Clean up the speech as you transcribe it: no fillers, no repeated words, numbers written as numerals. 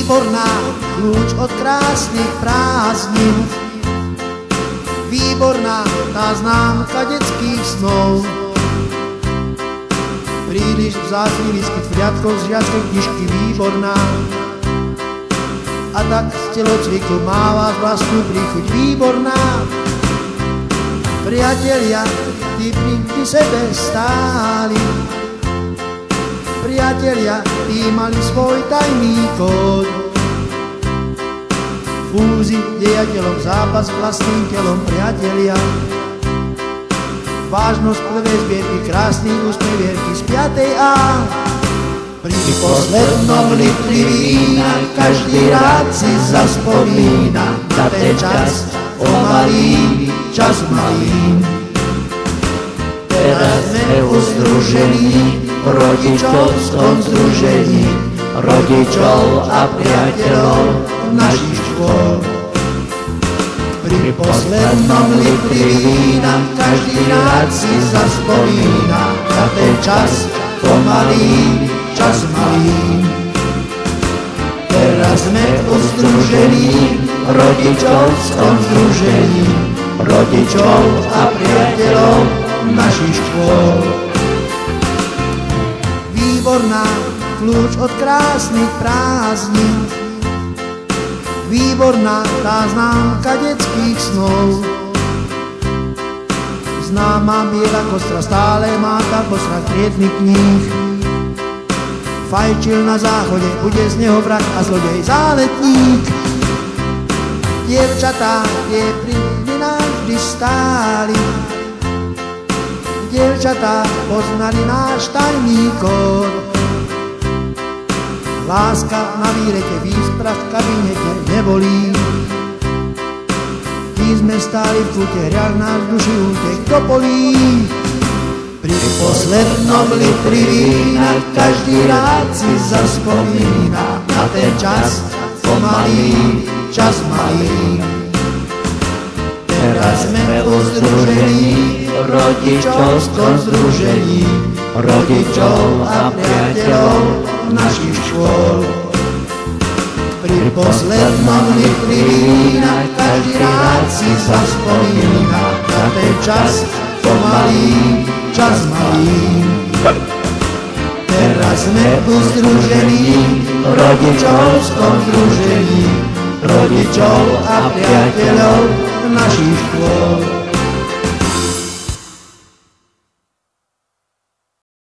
Výborná, kľúč od krásnych prázdnin. Výborná, tá známka detských snov. Príliš vzácny výskyt v riadkoch z žiackej knižky. Výborná, a tak z telocviku máva vlastnú príchuť. Výborná, priatelia, tí pri sebe stáli. Priatelia, tí mali svoj tajný kód. Fúzy dejateľom, zápas vlastným telom. Priatelia, vážnosť prvej zbierky, krásny úsmev vierky z 5. A. Pri poslednom litri vína každý rád si zaspomína na ten čas pomalý, čas malý. Teraz sme u združení, v rodičovskom združení, rodičov a priateľov našich škôl. Pri poslednom litri vína každý rád si zaspomína na ten čas pomalý, čas malý. Teraz sme u združení, v rodičovskom združení, rodičov a priateľov našich škôl. Výborná, kľúč od krásnych prázdnin. Výborná, tá známka detských snov. Známa biela kostra stále má tá kostra triedny kníh. Fajčil na záchode, bude z neho vrah a zlodej záletník. Dievčatá, tie pri nás vždy stáli. Dievčatá poznali náš tajný kód. Láska na výrete, výsprach v kabinete nebolí. My sme stáli v kúte, hrial náš duši útek do polí. Pri poslednom litri vína každý rád si zaspomína na ten čas pomalý, čas malý. Teraz sme u združení, v rodičovskom združení, rodičov a priateľov našich škôl. Pri poslednom litri vína každý rád si zaspomína na ten čas pomalý, čas malý. Teraz sme u združení, v rodičovskom združení, rodičov a priateľov našich škôl.